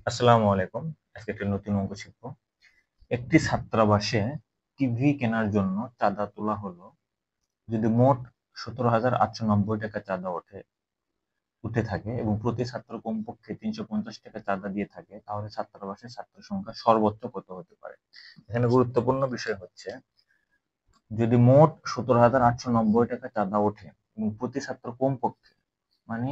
আসসালামু আলাইকুম। আজকে একটা নতুন অঙ্ক শিখবো। একটি ছাত্রাবাসে টিভি কেনার জন্য চাঁদা তোলা হলো। যদি মোট 17,890 টাকা চাঁদা উঠে থাকে এবং প্রতি ছাত্র কমপক্ষে 350 টাকা চাঁদা দিয়ে থাকে, তাহলে ছাত্রাবাসের ছাত্র সংখ্যা সর্বোচ্চ কত হতে পারে? এখানে গুরুত্বপূর্ণ বিষয় হচ্ছে, যদি মোট 17,890 টাকা চাঁদা ওঠে এবং প্রতি ছাত্র কমপক্ষে, মানে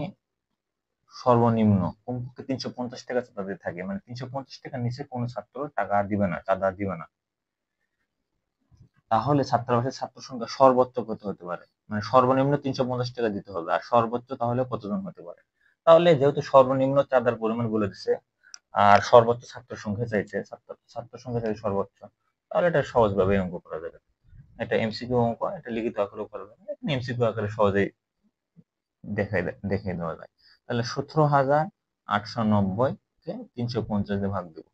সর্বনিম্ন কমপক্ষে 350 টাকা চাঁদা দিয়ে থাকে, মানে 350 টাকার নিচে কোনো ছাত্র টাকা দিবে না, চাঁদা দিবে না, তাহলে ছাত্রাবাসের ছাত্র সংখ্যা সর্বোচ্চ কত হতে পারে? মানে সর্বনিম্ন 350 টাকা দিতে হবে, আর সর্বোচ্চ তাহলে কতজন হতে পারে? তাহলে যেহেতু সর্বনিম্ন চাঁদার পরিমাণ বলে দিছে আর সর্বোচ্চ ছাত্র সংখ্যা চাইছে, ছাত্র সংখ্যা চাইছে সর্বোচ্চ, তাহলে এটা সহজভাবে অঙ্ক করা যাবে। এটা এমসিকিউ অঙ্ক, এটা লিখিত আকারেও করা যাবে, এমসিকিউ আকারে সহজেই দেখিয়ে দেওয়া যায়। তাহলে 17,890 কে 350 দিয়ে ভাগ দেব,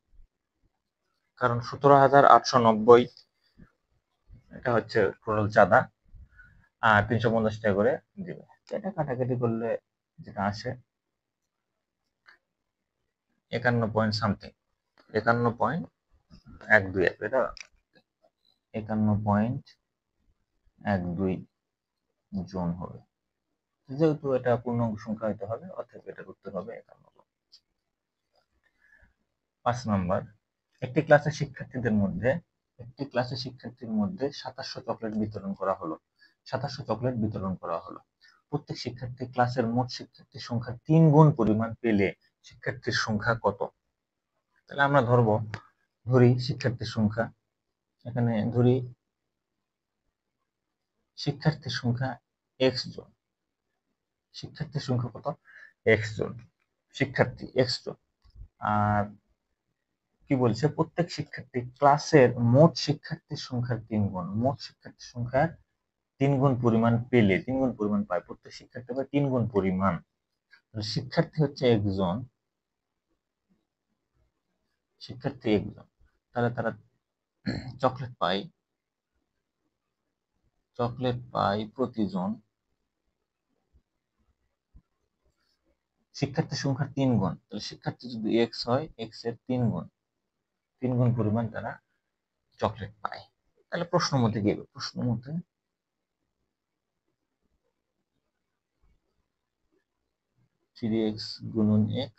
কারণ 17,890 এটা হচ্ছে টোটাল চাঁদা, আর 350 টাকা করে দিবে। এটা কাটাকাটি করলে যেটা আসে 51 সামথিং, 51.121, এটা 51.12 জন হবে। যেহেতু এটা পূর্ণাঙ্গ সংখ্যা হতে হবে, অর্থাৎ এটার উত্তর হবে 51। 5 নম্বর, একটি ক্লাসের শিক্ষার্থীর মধ্যে 2700 চকলেট বিতরণ করা হলো। প্রত্যেক শিক্ষার্থী ক্লাসের মোট শিক্ষার্থীর সংখ্যার 3 গুণ পরিমাণ পেলে শিক্ষার্থীর সংখ্যা কত? তাহলে আমরা ধরি শিক্ষার্থীর সংখ্যা, এখানে ধরি শিক্ষার্থীর সংখ্যা এক্স জন। শিক্ষার্থীর সংখ্যা কত? এক্স জন, শিক্ষার্থী এক্স জন। আর কি বলছে, প্রত্যেক শিক্ষার্থী ক্লাসের মোট শিক্ষার্থীর সংখ্যার 3 গুণ, মোট শিক্ষার্থীর সংখ্যার 3 গুণ পরিমাণ পেলে, 3 গুণ পরিমাণ পায়, প্রত্যেক শিক্ষার্থী পায় 3 গুণ পরিমাণ। শিক্ষার্থী হচ্ছে একজন, শিক্ষার্থী একজন, তাহলে তারা চকলেট পায়, প্রতিজন শিক্ষার্থীর সংখ্যার 3 গুণ। তাহলে শিক্ষার্থী যদি এক্স হয়, এক্স এর 3 গুণ, 3 গুণ পরিমাণ তারা চকলেট পায়। তাহলে প্রশ্ন মতে কি হবে? প্রশ্ন মতে 3x গুণন x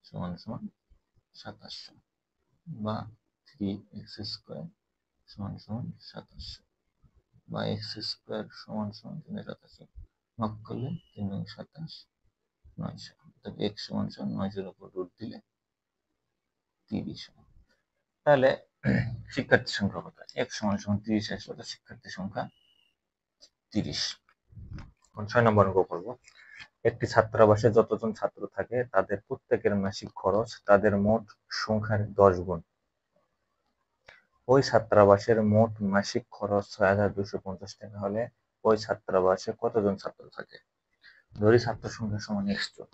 সমান সমান 2700, বা 3x² সমান সমান 2700, বা x² সমান সমান 32700, ভাগ করলে 3 গুণ 27, 900। অর্থাৎ x সমান সমান 900-এর উপর রুট দিলে 30 হয়। তাহলে শিক্ষার্থী সংখ্যা কত? x সমান সমান 30 আসলে শিক্ষার্থী সংখ্যা 30। 6 নম্বর অঙ্ক করবো। একটি ছাত্রাবাসে যতজন ছাত্র থাকে তাদের প্রত্যেকের মাসিক খরচ তাদের মোট সংখ্যার 10 গুণ। ওই ছাত্রাবাসের মোট মাসিক খরচ 6,250 টাকা হলে ওই ছাত্রাবাসে কতজন ছাত্র থাকে? ধরি ছাত্র সংখ্যা সমান x জন।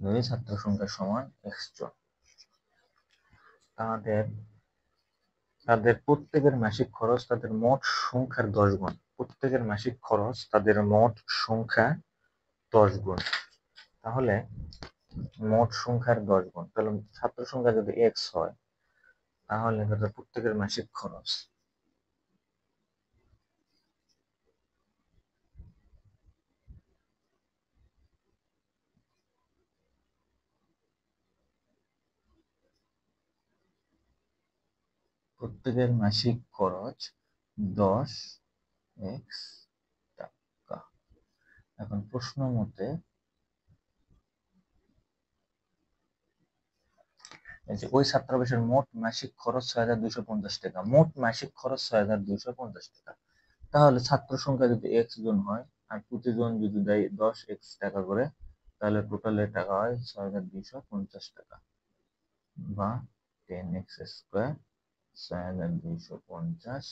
ধরি ছাত্র সংখ্যা সমান x জন, তাদের তাদের প্রত্যেকের মাসিক খরচ তাদের মোট সংখ্যার 10 গুণ। প্রত্যেকের মাসিক খরচ তাদের মোট সংখ্যা 10 গুণ। তাহলে মোট সংখ্যার 10 গুণ, তাহলে ছাত্র সংখ্যা যদি এক্স হয়, তাহলে তাদের প্রত্যেকের মাসিক খরচ প্রত্যেকের মাসিক খরচ 10x টাকা। এখন প্রশ্ন মতে ওই ছাত্রাবাসের মোট মাসিক খরচ 6,250 টাকা, মোট মাসিক খরচ 6,250 টাকা। তাহলে ছাত্র সংখ্যা যদি এক্স জন হয় আর প্রতিজন যদি দেয় 10x টাকা করে, তাহলে টোটালে টাকা হয় 6,250 টাকা, বা 10x², 6,250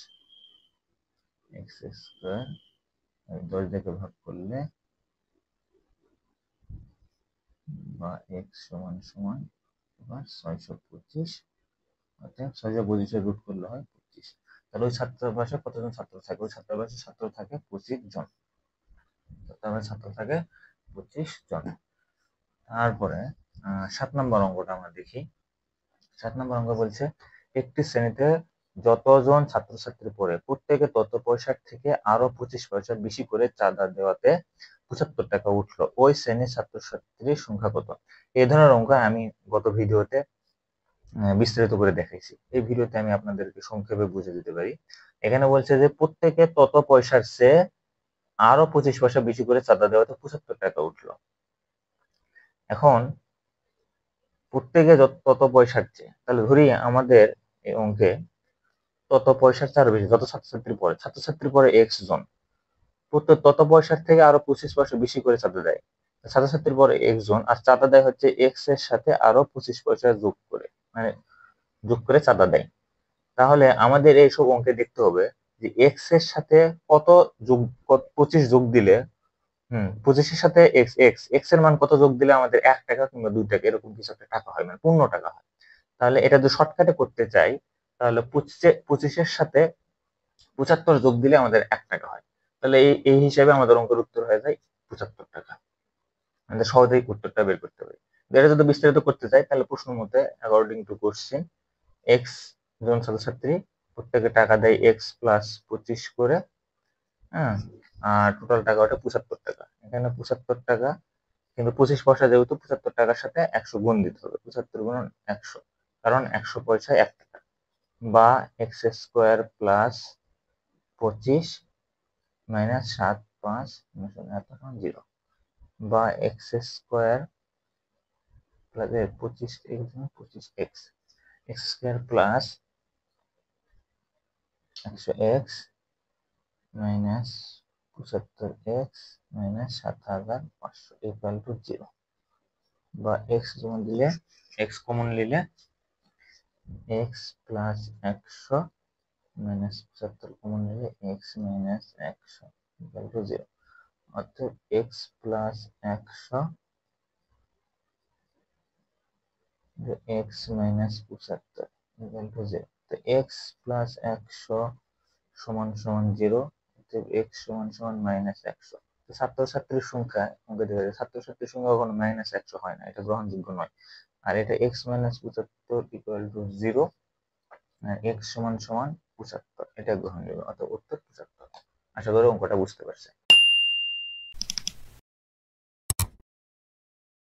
x², 10 থেকে ভাগ করলে, বা x সমান সমান 625 অর্থাৎ 625 রুট করলে হয় 25। তাহলে ওই ছাত্রাবাসে কতজন ছাত্র থাকে? ওই ছাত্রাবাসে ছাত্র থাকে 25 জন। ছাত্রাবাসে ছাত্র থাকে 25 জন। তারপরে 7 নম্বর অঙ্কটা আমরা দেখি। 7 নম্বর অঙ্ক বলছে একটি শ্রেণীতে যতজন ছাত্রছাত্রী পড়ে প্রত্যেকে তত পয়সার থেকে আরো 25 পয়সা বেশি করে চাঁদা দেওয়াতে 75 টাকা উঠলো। ওই শ্রেণীর ছাত্রছাত্রীর সংখ্যা কত? এই ধরনের অঙ্ক আমি গত ভিডিওতে বিস্তারিত করে দেখাইছি। এই ভিডিওতে আমি আপনাদেরকে সংক্ষেপে বুঝে দিতে পারি। এখানে বলছে যে প্রত্যেকে তত পয়সার চেয়ে আরো 25 পয়সা বেশি করে চাঁদা দেওয়াতে 75 টাকা উঠলো। এখন প্রত্যেকে তত পয়সার চেয়ে, তাহলে ধরি আমাদের এই অঙ্কে তত পয়সার চেয়ে আরো বেশি, যত ছাত্রছাত্রী পড়ে এক্স জন, প্রত্যেক তত পয়সার থেকে আরো 25 পয়সা বেশি করে চাঁদা দেয়। ছাত্রছাত্রীর পরে এক্স জন, আর চাঁদা দেয় হচ্ছে এক্স এর সাথে আরো 25 পয়সা যোগ করে, মানে যোগ করে চাঁদা দেয়। তাহলে আমাদের এই সব অঙ্কে দেখতে হবে যে এক্স এর সাথে কত যোগ, 25 যোগ দিলে 25 এর সাথে এক্স এক্স এক্স এর মান কত যোগ দিলে আমাদের 1 টাকা কিংবা 2 টাকা এরকম কিছু একটা টাকা হয়, মানে পূর্ণ টাকা হয়। তাহলে এটা যদি শর্টকাটে করতে চাই, তাহলে 25 এর সাথে 75 যোগ দিলে আমাদের 1 টাকা হয়। তাহলে এই হিসাবে আমাদের অঙ্কের উত্তর হয়ে যায় 75 টাকা। আমাদের সহজেই উত্তরটা বের করতে পারি। এটা যদি বিস্তারিত করতে চাই, তাহলে প্রশ্ন মতে অ্যাকর্ডিং টু কোশ্চেন, এক্স জন ছাত্রছাত্রী, প্রত্যেকে টাকা দেয় এক্স প্লাস 25 করে, হ্যাঁ, আর টোটাল টাকা ওটা 75 টাকা। এখানে 75 টাকা, কিন্তু 25 পয়সা যেহেতু 75 টাকার সাথে 100 গুণ দিতে হবে, 75 গুণ 100, কারণ 100 পয়সায় 1 টাকা। বা এক্স স্কোয়ার প্লাস 25 মাইনাস 7 5 0, বা x square plus 25 25 x x square plus 100 x minus 75 x minus 7500 equal to 0। বা এক্স কমন দিলে, এক্স কমন নিলে এক্স প্লাস 100 মাইনাস 75 কমন নিলে এক্স মাইনাস 100 ইকুয়াল টু 0। অর্থাৎ x plus 100 x minus 75 equal to 0। তো x plus 100 সমান সমান 0, x সমান সমান মাইনাস 100। ছাত্রছাত্রীর সংখ্যা ছাত্রছাত্রীর সংখ্যা কখনো মাইনাস 100 হয় না, এটা গ্রহণযোগ্য নয়। আর এটা x minus 75 equal to 0, x সমান সমান 75, এটা গ্রহণযোগ্য, অর্থাৎ উত্তর 75। আশা করি অঙ্কটা বুঝতে পারছেন।